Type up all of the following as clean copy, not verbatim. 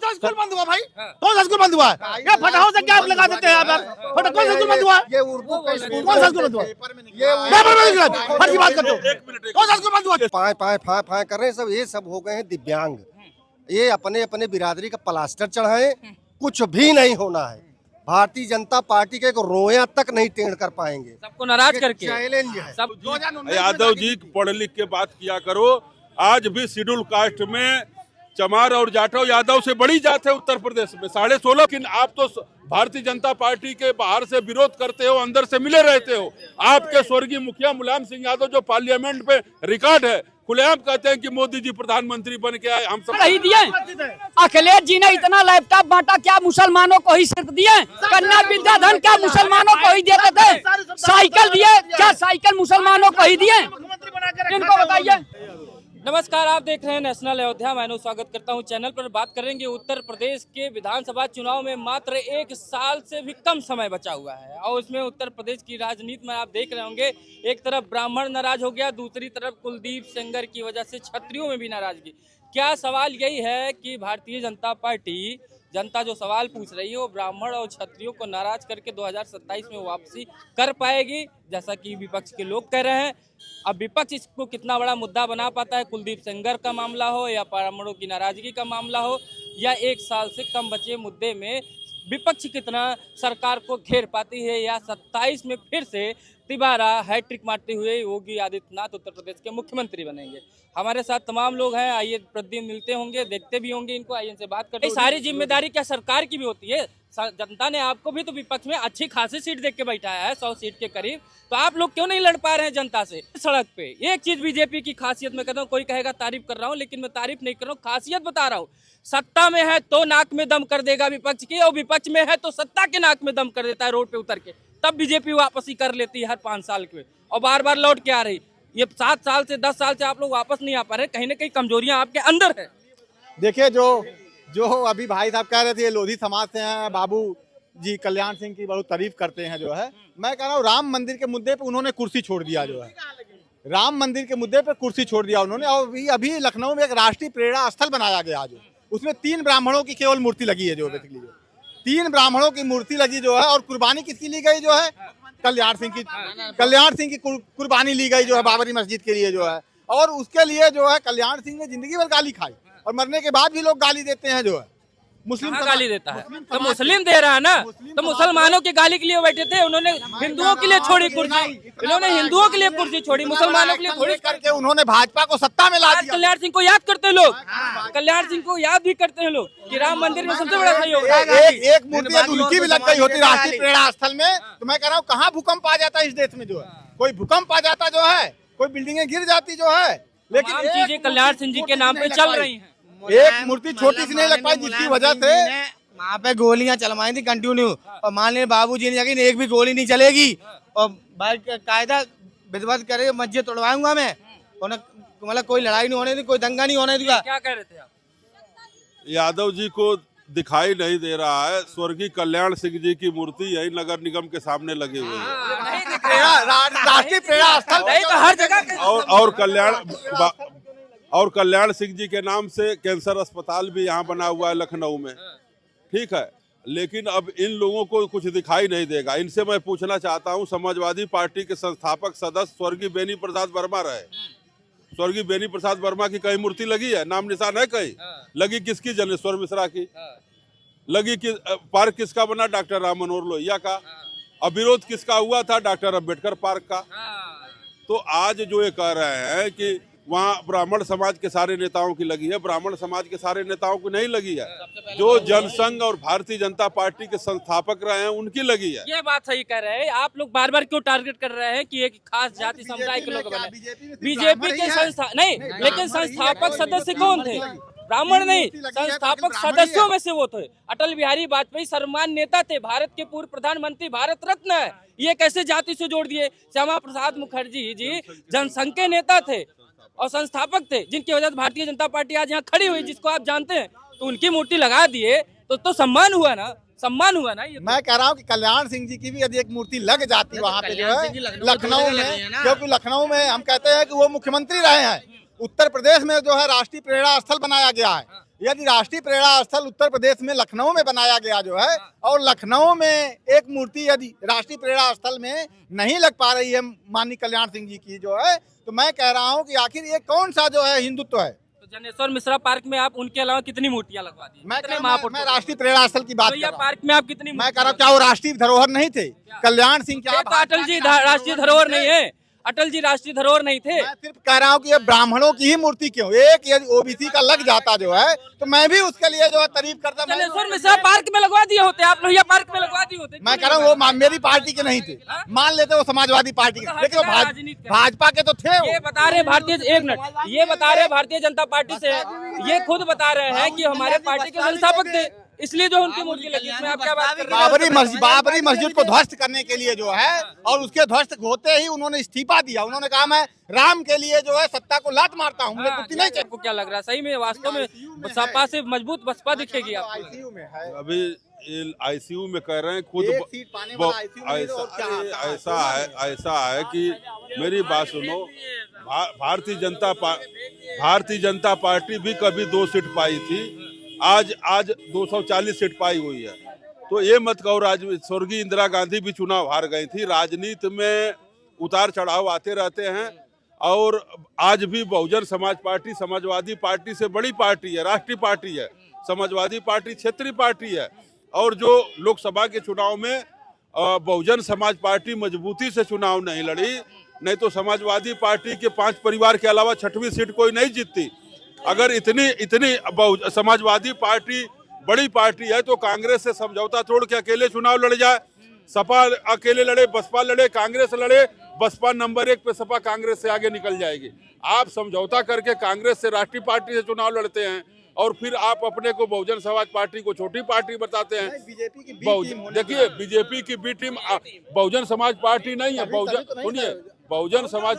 सा स्कूल बंद हुआ भाई? कौन सा स्कूल बंद हुआ है? ये फटाओ से क्या लगा देते हैं यहाँ पर? फटा कौन सा स्कूल बंद हुआ है? ये उर्दू का स्कूल कौन सा स्कूल बंद हुआ है? फर्जी बात करते हो। कौन सा स्कूल बंद हुआ? पाए पाए फाए फाए कर रहे हैं सब। ये सब हो गए हैं दिव्यांग। ये अपने अपने बिरादरी का प्लास्टर चढ़ाए, कुछ भी नहीं होना है। भारतीय जनता पार्टी के रोया तक नहीं टेढ़ कर पाएंगे। सबको नाराज करके चैलेंज है। सब यादव जी पढ़ लिख के बात किया करो। आज भी शेड्यूल कास्ट में चमार और जाटव यादव से बड़ी जात है उत्तर प्रदेश में 16.5। लेकिन आप तो भारतीय जनता पार्टी के बाहर से विरोध करते हो, अंदर से मिले रहते हो। आपके स्वर्गीय मुखिया मुलायम सिंह यादव जो पार्लियामेंट पे रिकॉर्ड है, खुलेआम कहते हैं कि मोदी जी प्रधानमंत्री बन के आए। हम सब कही दिए। अखिलेश जी ने इतना लैपटॉप बांटा, क्या मुसलमानों को ही सिर्फ दिए? कन्या विद्याधन क्या मुसलमानों को ही देते थे? साइकिल दिए, क्या साइकिल मुसलमानों को ही दिए? इनको बताइए। नमस्कार, आप देख रहे हैं नेशनल अयोध्या। मैं स्वागत करता हूं चैनल पर। बात करेंगे उत्तर प्रदेश के विधानसभा चुनाव में मात्र 1 साल से भी कम समय बचा हुआ है और उसमें उत्तर प्रदेश की राजनीति में आप देख रहे होंगे, एक तरफ ब्राह्मण नाराज हो गया, दूसरी तरफ कुलदीप सेंगर की वजह से छत्रियों में भी नाराजगी। क्या सवाल यही है कि भारतीय जनता पार्टी, जनता जो सवाल पूछ रही है वो ब्राह्मण और क्षत्रियों को नाराज करके 2027 में वापसी कर पाएगी, जैसा कि विपक्ष के लोग कह रहे हैं। अब विपक्ष इसको कितना बड़ा मुद्दा बना पाता है, कुलदीप सेंगर का मामला हो या ब्राह्मणों की नाराजगी का मामला हो या 1 साल से कम बचे मुद्दे में विपक्ष कितना सरकार को घेर पाती है, या 27 में फिर से तिबारा हैट्रिक मारते हुए योगी आदित्यनाथ उत्तर प्रदेश के मुख्यमंत्री बनेंगे। हमारे साथ तमाम लोग हैं, आइए प्रतिदिन मिलते होंगे, देखते भी होंगे इनको, आइए इनसे बात करते हैं। सारी जिम्मेदारी क्या सरकार की भी होती है? जनता ने आपको भी तो विपक्ष में अच्छी खासी सीट देख के बैठाया है, 100 सीट के करीब, तो आप लोग क्यों नहीं लड़ पा रहे हैं जनता से सड़क पे? एक चीज बीजेपी की खासियत मैं कहता हूँ, कोई कहेगा तारीफ कर रहा हूँ, लेकिन मैं तारीफ नहीं कर रहा हूँ, खासियत बता रहा हूँ। सत्ता में है तो नाक में दम कर देगा विपक्ष की, और विपक्ष में है तो सत्ता के नाक में दम कर देता है रोड पे उतर के। तब बीजेपी वापसी कर लेती है हर 5 साल के, और बार बार लौट के आ रही। ये 7 साल से 10 साल से आप लोग वापस नहीं आ पा रहे, कहीं ना कहीं कमजोरियां आपके अंदर है। देखिए, जो अभी भाई साहब कह रहे थे, ये लोधी समाज से हैं, बाबू जी कल्याण सिंह की बहुत तारीफ करते हैं। जो है, मैं कह रहा हूँ राम मंदिर के मुद्दे पे उन्होंने कुर्सी छोड़ दिया। जो है, राम मंदिर के मुद्दे पे कुर्सी छोड़ दिया उन्होंने। और अभी लखनऊ में एक राष्ट्रीय प्रेरणा स्थल बनाया गया, जो उसमें 3 ब्राह्मणों की केवल मूर्ति लगी है। जो बेसिकली 3 ब्राह्मणों की मूर्ति लगी जो है, और कुर्बानी किसकी ली गई? जो है कल्याण सिंह की कुर्बानी ली गई, जो है बाबरी मस्जिद के लिए। जो है, और उसके लिए जो है कल्याण सिंह ने जिंदगी भर गाली खाई, और मरने के बाद भी लोग गाली देते हैं। जो है मुस्लिम गाली देता है तो मुस्लिम दे रहा है ना, तो मुसलमानों की गाली के लिए बैठे थे, उन्होंने हिंदुओं के लिए छोड़ी कुर्सी, इन्होंने हिंदुओं के लिए कुर्सी छोड़ी, मुसलमानों के लिए थोड़ी करके उन्होंने भाजपा को सत्ता में ला दिया। कल्याण सिंह को याद करते हैं लोग, कल्याण सिंह को याद भी करते हैं लोग कि राम मंदिर में सबसे बड़ा सहयोग। एक मूर्ति उनकी भी लग गई होती राष्ट्रीय प्रेरणा स्थल में, तो मैं कह रहा हूँ कहाँ भूकंप आ जाता है इस देश में? जो है कोई भूकंप आ जाता, जो है कोई बिल्डिंगें गिर जाती। जो है, लेकिन चीजें कल्याण सिंह जी के नाम पे चल रही है। एक मूर्ति छोटी सी नहीं लग पाई, जिसकी वजह से वहाँ पे गोलियां चलवाई थी कंटिन्यू, और मान लीजिए बाबूजी ने जाके एक भी गोली नहीं चलेगी, और कायदा विधिवत करे मस्जिद तोड़वाऊंगा मैं, मतलब कोई लड़ाई नहीं होने दी, कोई दंगा नहीं होने दिया। क्या कह रहे थे आप? यादव जी को दिखाई नहीं दे रहा है, स्वर्गीय कल्याण सिंह जी की मूर्ति यही नगर निगम के सामने लगी हुई है। राष्ट्रीय प्रेरणा स्थल तो हर जगह और कल्याण सिंह जी के नाम से कैंसर अस्पताल भी यहाँ बना हुआ है लखनऊ में। ठीक है, लेकिन अब इन लोगों को कुछ दिखाई नहीं देगा। इनसे मैं पूछना चाहता हूँ, समाजवादी पार्टी के संस्थापक सदस्य स्वर्गीय बेनी प्रसाद वर्मा रहे, स्वर्गीय बेनी प्रसाद वर्मा की कहीं मूर्ति लगी है? नाम निशान है कहीं? लगी किसकी? जनेश्वर मिश्रा की लगी। पार्क किसका बना? डॉक्टर राम मनोहर लोहिया का। अब विरोध किसका हुआ था? डॉक्टर अम्बेडकर पार्क का। तो आज जो ये कह रहे हैं कि वहाँ ब्राह्मण समाज के सारे नेताओं की लगी है, ब्राह्मण समाज के सारे नेताओं को नहीं लगी है। जो जनसंघ और भारतीय जनता पार्टी के संस्थापक रहे हैं उनकी लगी है। ये बात सही कह रहे हैं। आप लोग बार बार क्यों टारगेट कर रहे हैं कि एक खास जाति समुदाय के लोग बने? बीजेपी के संस्था नहीं, लेकिन संस्थापक सदस्य कौन थे? ब्राह्मण नहीं, संस्थापक सदस्यों में से वो थे। अटल बिहारी वाजपेयी सर्वमान्य नेता थे, भारत के पूर्व प्रधानमंत्री, भारत रत्न है। ये कैसे जाति से जोड़ दिए? श्यामा प्रसाद मुखर्जी जी जनसंघ के नेता थे और संस्थापक थे, जिनकी वजह से भारतीय जनता पार्टी आज यहाँ खड़ी हुई, जिसको आप जानते हैं। तो उनकी मूर्ति लगा दिए तो सम्मान हुआ ना, सम्मान हुआ ना। ये मैं कह रहा हूँ कि कल्याण सिंह जी की भी यदि एक मूर्ति लग जाती वहाँ पे, जो है लखनऊ में, क्योंकि लखनऊ में हम कहते हैं कि वो मुख्यमंत्री रहे हैं। उत्तर प्रदेश में जो है राष्ट्रीय प्रेरणा स्थल बनाया गया है, यदि राष्ट्रीय प्रेरणा स्थल उत्तर प्रदेश में लखनऊ में बनाया गया जो है, और लखनऊ में एक मूर्ति यदि राष्ट्रीय प्रेरणा स्थल में नहीं लग पा रही है माननीय कल्याण सिंह जी की जो है, तो मैं कह रहा हूं कि आखिर ये कौन सा जो है हिंदुत्व है। तो जनेश्वर मिश्रा पार्क में आप उनके अलावा कितनी मूर्तियां लगवा दी? मैं राष्ट्रीय प्रेरणा स्थल की बात कर रहा हूं। पार्क में आप कितनी? मैं कह रहा हूं क्या वो राष्ट्रीय धरोहर नहीं थे? कल्याण सिंह क्या अटल जी राष्ट्रीय धरोहर नहीं है? अटल जी राष्ट्रीय धरोहर नहीं थे? मैं सिर्फ कह रहा हूँ कि ये ब्राह्मणों की ही मूर्ति क्यों, एक यदि ओबीसी का लग जाता जो है तो मैं भी उसके लिए जो है तारीफ करता। जनेश्वर मिश्रा पार्क में लगवा दिए होते, आप लोहिया पार्क में लगवा दिए होते। मैं कह रहा हूँ वो मेरी पार्टी के नहीं थे, मान लेते वो समाजवादी पार्टी के, लेकिन वो भाजपा के तो थे। ये बता रहे भारतीय, एक मिनट, ये बता रहे भारतीय जनता पार्टी से, ये खुद बता रहे हैं कि हमारे पार्टी के संस्थापक थे, इसलिए जो उनकी मूर्ति लगी। इसमें आप क्या बात कर रहे हैं? बाबरी मस्जिद को ध्वस्त करने के लिए जो है, और उसके ध्वस्त होते ही उन्होंने इस्तीफा दिया। उन्होंने कहा मैं राम के लिए जो है सत्ता को लात मारता हूँ, मुझे कुर्सी नहीं चाहिए। आपको क्या लग रहा है सही में वास्तव में सपा से मजबूत बसपा दिखेगी आपको? आईसीयू में है अभी, आईसीयू में कह रहे हैं खुद। ऐसा है कि मेरी बात सुनो, भारतीय जनता पार्टी भी कभी 2 सीट पाई थी, आज 240 सीट पाई हुई है। तो ये मत कहो, स्वर्गीय इंदिरा गांधी भी चुनाव हार गई थी। राजनीति में उतार चढ़ाव आते रहते हैं, और आज भी बहुजन समाज पार्टी समाजवादी पार्टी से बड़ी पार्टी है, राष्ट्रीय पार्टी है। समाजवादी पार्टी क्षेत्रीय पार्टी है, और जो लोकसभा के चुनाव में बहुजन समाज पार्टी मजबूती से चुनाव नहीं लड़ी, नहीं तो समाजवादी पार्टी के 5 परिवार के अलावा 6वीं सीट कोई नहीं जीतती। अगर इतनी समाजवादी पार्टी बड़ी पार्टी है तो कांग्रेस से समझौता तोड़ के अकेले चुनाव लड़ जाए। सपा अकेले लड़े, बसपा लड़े, कांग्रेस लड़े, बसपा नंबर 1 पे, सपा कांग्रेस से आगे निकल जाएगी। आप समझौता करके कांग्रेस से, राष्ट्रीय पार्टी से चुनाव लड़ते हैं, और फिर आप अपने को बहुजन समाज पार्टी को छोटी पार्टी बताते हैं। देखिए, बीजेपी की B team Bahujan Samaj party नहीं है। सुनिए, बहुजन समाज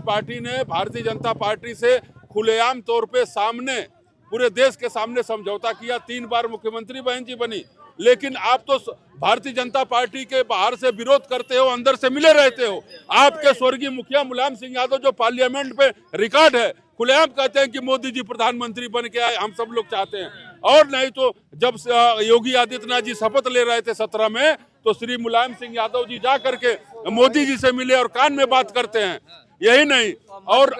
पार्टी ने भारतीय जनता पार्टी से खुलेआम तौर पे सामने, पूरे देश के सामने समझौता किया। 3 बार मुख्यमंत्री बहन जी बनी, लेकिन आप तो भारतीय जनता पार्टी के बाहर से विरोध करते हो, अंदर से मिले रहते हो। आपके स्वर्गीय मुखिया मुलायम सिंह यादव जो पार्लियामेंट पे रिकॉर्ड है, खुलेआम कहते हैं कि मोदी जी प्रधानमंत्री बन के आए, हम सब लोग चाहते हैं। और नहीं तो जब योगी आदित्यनाथ जी शपथ ले रहे थे 17 में, तो श्री मुलायम सिंह यादव जी जा करके मोदी जी से मिले और कान में बात करते हैं। यही नहीं, और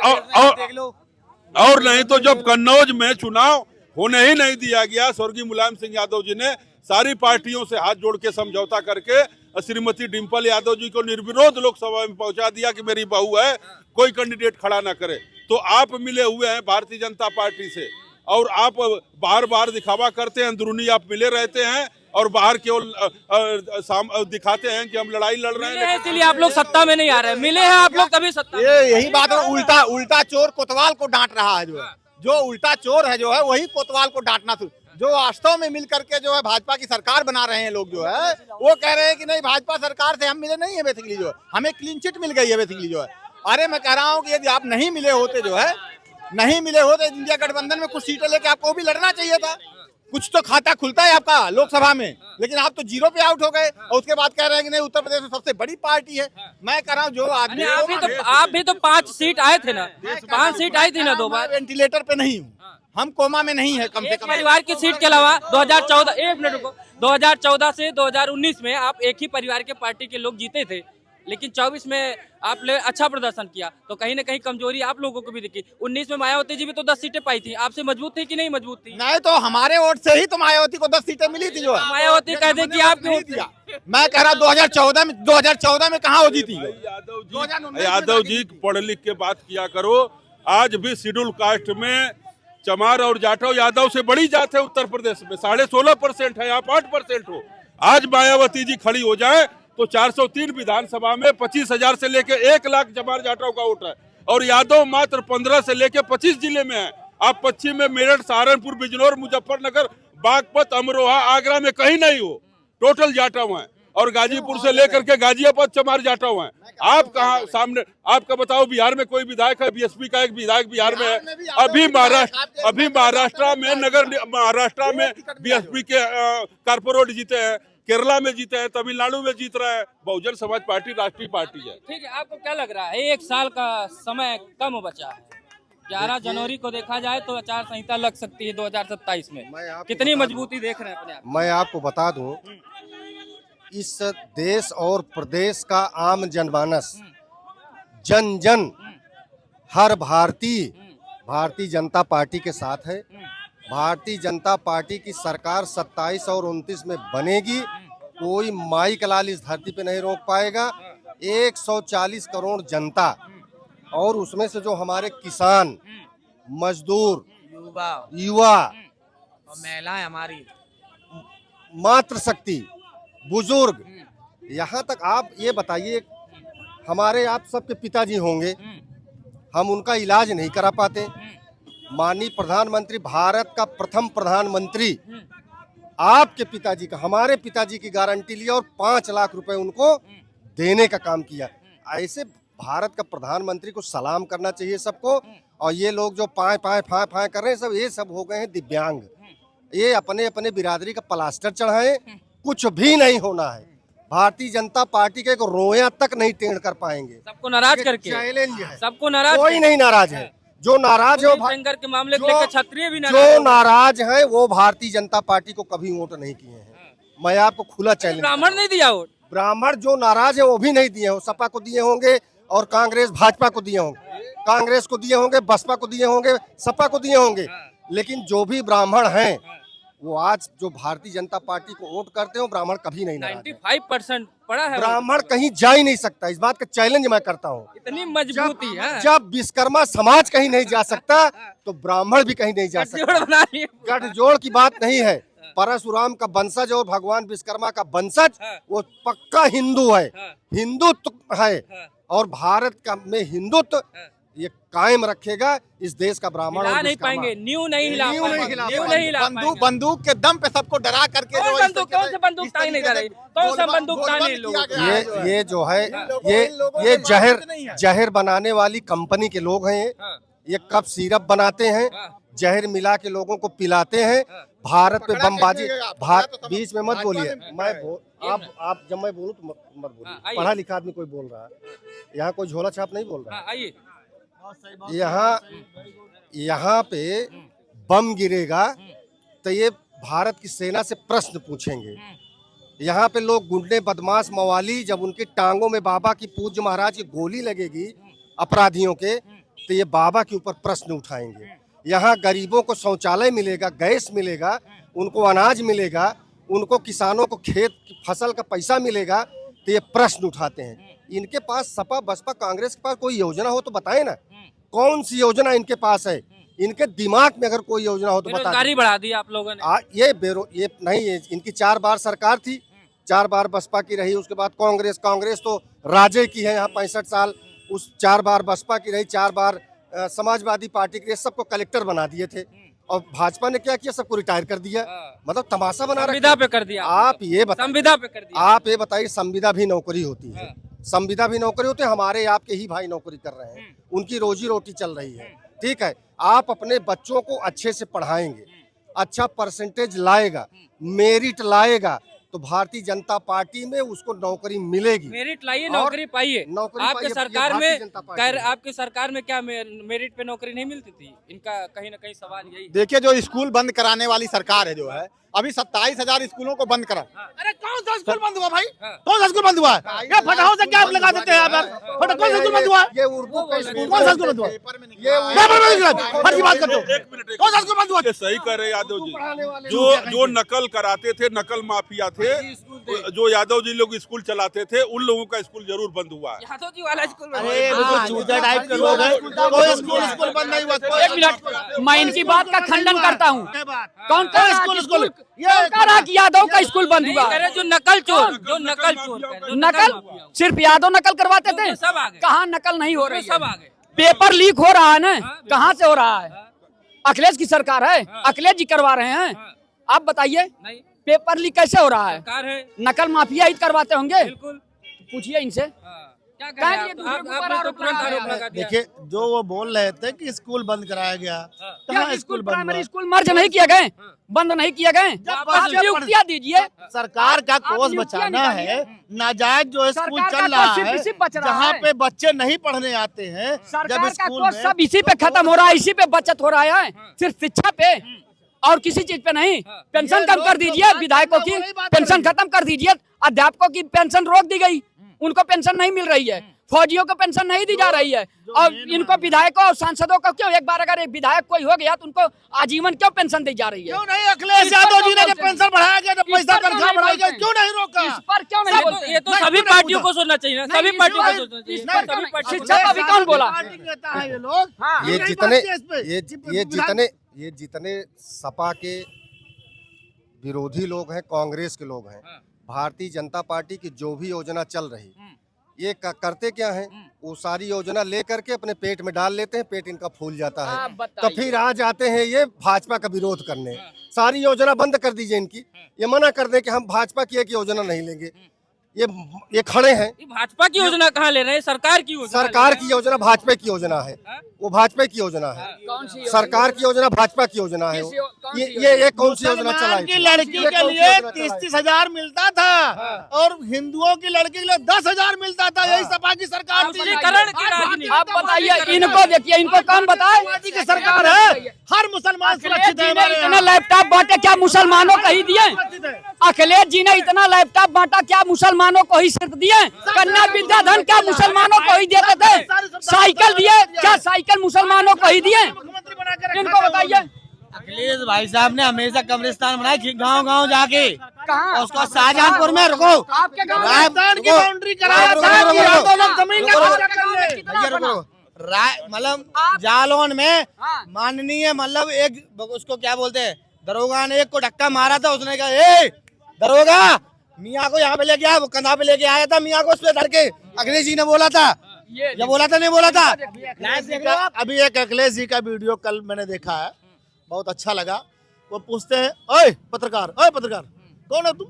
नहीं तो जब कन्नौज में चुनाव होने ही नहीं दिया गया, स्वर्गीय मुलायम सिंह यादव जी ने सारी पार्टियों से हाथ जोड़ के समझौता करके श्रीमती डिम्पल यादव जी को निर्विरोध लोकसभा में पहुंचा दिया कि मेरी बहू है, कोई कैंडिडेट खड़ा ना करे। तो आप मिले हुए हैं भारतीय जनता पार्टी से, और आप बार दिखावा करते हैं, अंदरूनी आप मिले रहते हैं, और बाहर केवल दिखाते हैं कि हम लड़ाई लड़ रहे हैं। इसलिए आप लोग सत्ता में नहीं आ रहे, मिले हैं आप लोग तभी सत्ता। यही बात है, उल्टा चोर कोतवाल को डांट रहा है। जो उल्टा चोर है जो है, वही कोतवाल को डांटना। जो वास्तव में मिल करके जो है भाजपा की सरकार बना रहे हैं लोग जो है, वो कह रहे हैं कि नहीं भाजपा सरकार से हम मिले नहीं है, बेसिकली जो है हमें क्लीन चिट मिल गई है बेसिकली जो है। अरे मैं कह रहा हूँ कि यदि आप नहीं मिले होते जो है, नहीं मिले होते इंडिया गठबंधन में कुछ सीटें लेके आपको भी लड़ना चाहिए था। कुछ तो खाता खुलता है आपका लोकसभा में, लेकिन आप तो 0 पे आउट हो गए, और उसके बाद कह रहे हैं कि नहीं उत्तर प्रदेश में सबसे बड़ी पार्टी है। मैं कह रहा हूँ जो आदमी, आप भी तो 5 सीट आए थे ना, 5 सीट आई थी ना 2 बार। वेंटिलेटर पे नहीं हूँ, हम कोमा में नहीं है। कम से कम परिवार की सीट के अलावा 2014, 1 मिनट रुको, 2014 से 2019 में आप एक ही परिवार के पार्टी के लोग जीते थे, लेकिन 24 में आपने अच्छा प्रदर्शन किया, तो कहीं ना कहीं कमजोरी आप लोगों को भी दिखी। 19 में मायावती जी भी तो 10 सीटें पाई थी, आपसे मजबूत थी कि नहीं मजबूत थी? नहीं, तो हमारे वोट से ही तो मायावती को 10 सीटें मिली थी। जो है मायावती कहते कि आप क्यों दिया? मैं कह रहा 2014 में कहाँ हो जीती? यादव जी पढ़ लिख के बात किया करो। आज भी शेड्यूल कास्ट में चमार और जाटव यादव से बड़ी जात है उत्तर प्रदेश में, 16.5% है, आप 8% हो। आज मायावती जी खड़ी हो जाए तो 403 विधानसभा में 25,000 से लेके 1 लाख चमार जाटव का वोट है, और यादव मात्र 15 से लेके 25 जिले में है। आप पश्चिम में मेरठ, सहारनपुर, बिजनौर, मुजफ्फरनगर, बागपत, अमरोहा, आगरा में कहीं नहीं हो, टोटल जाटव हैं, और गाजीपुर से लेकर के गाजियाबाद चमार जाटव हैं। आप कहाँ सामने, आपका बताओ बिहार में कोई विधायक है? बीएसपी का एक विधायक बिहार में है। अभी महाराष्ट्र में बीएसपी के कारपोरेट जीते हैं, केरला में जीते हैं, तमिलनाडु में जीत रहे हैं। बहुजन समाज पार्टी राष्ट्रीय पार्टी है। ठीक है, आपको क्या लग रहा है 1 साल का समय कम बचा है? 11 जनवरी को देखा जाए तो आचार संहिता लग सकती है 2027 में। मैं आपको कितनी बता मजबूती देख रहे हैं अपने आप? मैं आपको बता दूं, इस देश और प्रदेश का आम जनमानस, जन जन, हर भारतीय जनता पार्टी के साथ है। भारतीय जनता पार्टी की सरकार 27 और 29 में बनेगी। कोई माई कलाल इस धरती पे नहीं रोक पाएगा। 140 करोड़ जनता और उसमें से जो हमारे किसान, मजदूर, युवा, महिलाएं हमारी, मातृशक्ति, बुजुर्ग, यहाँ तक आप ये बताइए, हमारे आप सबके पिताजी होंगे, हम उनका इलाज नहीं करा पाते। माननीय प्रधानमंत्री, भारत का प्रथम प्रधानमंत्री आपके पिताजी का, हमारे पिताजी की गारंटी लिया और 5 लाख रुपए उनको देने का काम किया। ऐसे भारत का प्रधानमंत्री को सलाम करना चाहिए सबको। और ये लोग जो पाए कर रहे हैं, सब ये सब हो गए हैं दिव्यांग। ये अपने अपने बिरादरी का प्लास्टर चढ़ाए, कुछ भी नहीं होना है। भारतीय जनता पार्टी के रोया तक नहीं टेढ़ कर पाएंगे। सबको नाराज करके चैलेंज है, सबको नाराज कोई नहीं नाराज है। जो नाराज है वो शंकर के मामले को लेकर क्षत्रिय भी जो नाराज है वो भारतीय जनता पार्टी को कभी वोट नहीं किए हैं। मैं आपको खुला चैलेंज, ब्राह्मण नहीं दिया वोट, ब्राह्मण जो नाराज है वो भी नहीं दिए हो। सपा को दिए होंगे और कांग्रेस भाजपा को दिए होंगे, कांग्रेस को दिए होंगे, बसपा को दिए होंगे, सपा को दिए होंगे। लेकिन जो भी ब्राह्मण हैं वो आज जो भारतीय जनता पार्टी को वोट करते हो, ब्राह्मण कभी नहीं नाराज है। 95% पड़ा है। ब्राह्मण कहीं जा ही नहीं सकता। इस बात का चैलेंज मैं करता हूँ। इतनी मजबूती है। जब विश्वकर्मा समाज कहीं नहीं जा सकता तो ब्राह्मण भी कहीं नहीं जा सकता। गठजोड़ की बात नहीं है। परशुराम का वंशज और भगवान विश्वकर्मा का वंशज वो पक्का हिंदू है, हिंदुत्व है। और भारत का में हिंदुत्व ये कायम रखेगा। इस देश का ब्राह्मण हिला नहीं पाएंगे, न्यू नहीं हिला पाएंगे। बंदूक के दम पे सबको डरा करके कौन से बंदूक ताई नहीं कर रही? कौन सा बंदूक ताने लोग? ये जो है ये जहर बनाने वाली कंपनी के लोग हैं। ये कप सिरप बनाते हैं, जहर मिला के लोगों को पिलाते हैं। भारत पे बमबाजी, बीच में मत बोलिए। आप जब मैं बोलूं तो मत बोलिए। पढ़ा लिखा आदमी कोई बोल रहा है, यहाँ कोई झोला छाप नहीं बोल रहा है। आइए, यहाँ पे बम गिरेगा तो ये भारत की सेना से प्रश्न पूछेंगे। यहाँ पे लोग गुंडे, बदमाश, मवाली, जब उनकी टांगों में बाबा की पूज्य महाराज की गोली लगेगी अपराधियों के, तो ये बाबा के ऊपर प्रश्न उठाएंगे। यहाँ गरीबों को शौचालय मिलेगा, गैस मिलेगा, उनको अनाज मिलेगा, उनको किसानों को खेत की फसल का पैसा मिलेगा, तो ये प्रश्न उठाते हैं। इनके पास सपा, बसपा, कांग्रेस के पास कोई योजना हो तो बताए ना, कौन सी योजना इनके पास है? इनके दिमाग में अगर कोई योजना हो तो बता। बेरोजगारी बढ़ा दी आप लोगों ने। ये नहीं है। इनकी 4 बार सरकार थी, 4 बार बसपा की रही, उसके बाद कांग्रेस तो राजे की है यहाँ 65 साल, उस 4 बार बसपा की रही, 4 बार समाजवादी पार्टी के, सबको कलेक्टर बना दिए थे। और भाजपा ने क्या किया? सबको रिटायर कर दिया। मतलब तमाशा बना रखा। संविदा पे कर दिया। आप ये संविदा पे कर दिया। आप ये बताइए, संविदा भी नौकरी होती है, संविदा भी नौकरी होती है। हमारे आपके ही भाई नौकरी कर रहे हैं, उनकी रोजी रोटी चल रही है। ठीक है, आप अपने बच्चों को अच्छे से पढ़ाएंगे, अच्छा परसेंटेज लाएगा, मेरिट लाएगा, तो भारतीय जनता पार्टी में उसको नौकरी मिलेगी। मेरिट लाइए, नौकरी पाइए। आपके सरकार में आपकी सरकार में क्या मेरिट पे नौकरी नहीं मिलती थी? इनका कहीं ना कहीं सवाल यही। देखिए, जो स्कूल बंद कराने वाली सरकार है जो है, अभी 27,000 स्कूलों को बंद करा। अरे कौन सा स्कूल बंद हुआ भाई? कौन सा स्कूल बंद हुआ? ये फटाओ से क्या लगा देते हैं आप? कौन सा स्कूल बंद हुआ? ये उर्दू का स्कूल, कौन सा स्कूल बंद हुआ? फर्जी बात करते हो। कौन सा स्कूल बंद हुआ? ये सही कर रहे यादव जी। जो नकल कराते थे, नकल माफिया थे, जो यादव जी लोग स्कूल चलाते थे, उन लोगों का स्कूल जरूर बंद हुआ। यादव जी वाला स्कूल अरे वो तो चूजा टाइप के लोग हैं। कोई स्कूल बंद नहीं हुआ। 1 मिनट, मैं इनकी बात का खंडन करता हूँ। कौन स्कूल कि यादव का स्कूल बंद हुआ? जो नकल चोर नकल सिर्फ यादव नकल करवाते थे? सब आ गए। कहाँ नकल नहीं हो रही सब आ है? गए। पेपर लीक हो रहा है ना, कहाँ से हो रहा है? अखिलेश की सरकार है, अखिलेश जी करवा रहे हैं। आप बताइए, नहीं, पेपर लीक कैसे हो रहा है? सरकार है, नकल माफिया ही करवाते होंगे। बिल्कुल। पूछिए इनसे। क्या कह रहे हैं आप? आपने तो तुरंत आरोप लगा दिया। देखिए जो वो बोल रहे थे कि स्कूल बंद कराया गया, कहाँ स्कूल बंद प्राइमरी हुआ? स्कूल मर्ज नहीं किए गए, बंद नहीं किए गए। आप नियुक्तियां दीजिए, सरकार का कोष नियुक्तियां बचाना निकालिए। है, नाजायज जो है स्कूल सरकार चल का रहा कोष है, सिर्फ बच रहा जहाँ है। पे बच्चे नहीं पढ़ने आते हैं, सरकार जब का स्कूल कोष में सब इसी पे खत्म हो रहा है, इसी पे बचत हो रहा है, सिर्फ शिक्षा पे और किसी चीज पे नहीं। पेंशन कम कर दीजिए, विधायकों की पेंशन खत्म कर दीजिए, अध्यापकों की पेंशन रोक दी गई, उनको पेंशन नहीं मिल रही है, फौजियों को पेंशन नहीं दी जा रही है, और इनको विधायकों और सांसदों को क्यों एक बार अगर एक विधायक कोई हो गया तो उनको आजीवन क्यों पेंशन दी जा रही है? क्यों नहीं अखिलेश यादव जी ने जब पेंशन बढ़ाया गया, जब पैसा तनख्वाह बढ़ाई गई, क्यों नहीं रोका? इस पर क्यों नहीं बोलते? ये तो सभी पार्टियों को सोचना चाहिए ना, सभी पार्टियों को सोचना चाहिए। इस पर क्यों सभी नहीं? पार्टियों को शिक्षा का भी कौन बोला? पार्टी के नेता हैं ये लोग। ये नहीं जितने बात है इस पे। ये जितने सपा के विरोधी लोग हैं, कांग्रेस के लोग हैं, भारतीय जनता पार्टी की जो भी योजना चल रही, ये करते क्या हैं? वो सारी योजना ले करके अपने पेट में डाल लेते हैं, पेट इनका फूल जाता आप है, बताइए। तो फिर आ जाते हैं ये भाजपा का विरोध करने। सारी योजना बंद कर दीजिए इनकी, ये मना कर दें कि हम भाजपा की एक योजना नहीं लेंगे। ये खड़े हैं, ये भाजपा की योजना कहाँ ले रहे हैं? सरकार की योजना सरकार की योजना भाजपा की योजना है, वो भाजपा की योजना है, कौन सी सरकार की योजना भाजपा की योजना है। कौन सी ये कौन सी योजना मुसलमान चलाई की थी? लड़की ये के कौन सी लिए योजना 30-30 चलाई? हजार मिलता था, और हिंदुओं की लड़की के लिए 10,000 मिलता था। यही सपा की सरकार थी। तुष्टिकरण की राजनीति। आप बताइए, इनको देखिए, इनको कौन बताए? पार्टी की सरकार है, हर मुसलमान सुरक्षित है हमारे इतने यहाँ। लैपटॉप बांटे, क्या मुसलमानों को ही दिए? अखिलेश जी ने इतना लैपटॉप बांटा, क्या मुसलमानों को ही सिर्फ दिए? कन्या विद्याधन क्या मुसलमानों को ही देते थे? साइकिल दिए, क्या साइकिल मुसलमानों को ही दिए? मुख्यमंत्री बना के रखा इनको था। बताइए अखिलेश भाई साहब ने हमेशा कब्रिस्तान बनाए गांव-गांव जाके, कहाँ? और उसको शाहजहांपुर में रुको, आपके गाँव में राजस्थान की बाउंड्री कराया था कि हम दोनों जमीन का कब्जा कर ले। कितना बना? मतलब जालौन में माननीय, मतलब एक उसको क्या बोलते हैं, दरोगा ने एक को धक्का मारा था, उसने कहा ए दरोगा, मियाँ को यहाँ पे लेके आया, वो कंधा पे लेके आया था मियाँ को, उस पे धर के अखिलेश जी ने बोला था, ये बोला था नहीं बोला था। अभी एक अखिलेश जी का वीडियो कल मैंने देखा है, बहुत अच्छा लगा। वो पूछते हैं, ओए पत्रकार, कौन हो तुम?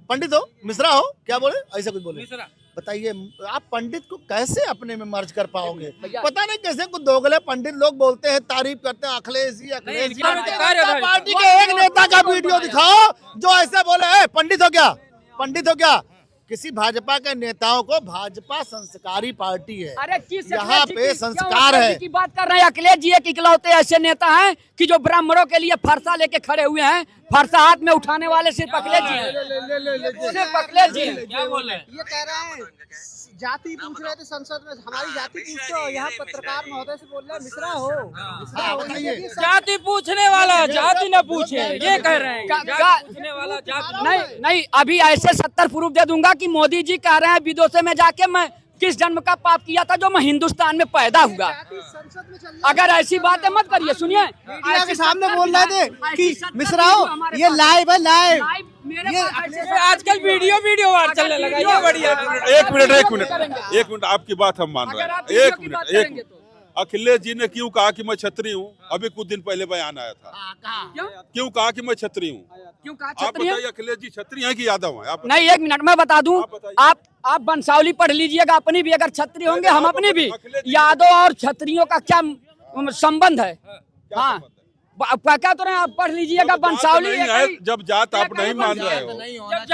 पंडित हो, मिश्रा हो, क्या बोले? ऐसा कुछ बोले। मिश्रा। बताइए आप पंडित को कैसे अपने में मर्ज कर पाओगे? पता नहीं कैसे कुछ दोगले पंडित लोग बोलते हैं, तारीफ करते हैं अखिलेश जी। इनका भी तो कार्य है। पार्टी के एक नेता का वीडियो दिखाओ जो ऐसे बोले, ए पंडित हो क्या, पंडित हो क्या? किसी भाजपा के नेताओं को, भाजपा संस्कारी पार्टी है, अरे किस यहाँ अखिलेश जी पे की- संस्कार क्यों है। अखिलेश जी की बात कर रहे हैं? अखिलेश जी एक इकलौते ऐसे नेता हैं कि जो ब्राह्मणों के लिए फरसा लेके खड़े हुए हैं, फरसा हाथ में उठाने वाले सिर्फ अखिलेश जी हैं, सिर्फ अखिलेश जी हैं। क्या बोल रहे हैं? ये कह रहे हैं जाति पूछ रहे थे संसद में, हमारी जाति पूछते हो, यहाँ पत्रकार महोदय से बोल रहे हैं मिश्रा हो, मिश्रा हो। बताइए। जाति पूछने वाला जाति न पूछे, ये कह रहे हैं। जाति पूछने वाला जाति नहीं नहीं, अभी ऐसे 70 प्रूफ दे दूंगा कि मोदी जी कह रहे हैं विदेशों में जाके मैं किस जन्म का पाप किया था जो मैं हिंदुस्तान में पैदा हुआ। संसद में चल रहा अगर ऐसी बातें मत करिए, सुनिए, मीडिया के सामने बोल रहे थे कि मिश्रा हो, ये लाइव है, लाइव। ये आजकल वीडियो वार चलने लगा, ये बढ़िया। एक मिनट आपकी बात हम मान रहे हैं। एक मिनट। अखिलेश जी ने क्यों कहा कि मैं छत्री हूँ? अभी कुछ दिन पहले बयान आया था। क्यों कहा कि मैं छत्री हूँ? क्यों कहा आप छत्री हैं? बताइए, अखिलेश जी छत्री हैं कि यादव हैं? आप नहीं, एक मिनट मैं बता दूं, आप बताइए। आप वंशावली पढ़ लीजिएगा अपनी भी, अगर छत्री होंगे हम आप अपनी भी। अखिलेश जी- यादव और छत्रियों का क्या संबंध है? क्या हाँ, संबंध है? क्या तो रहे, आप पढ़ लीजिएगा जब जात वंशावली। नहीं है, जब जात आप नहीं मान रहे हो, जब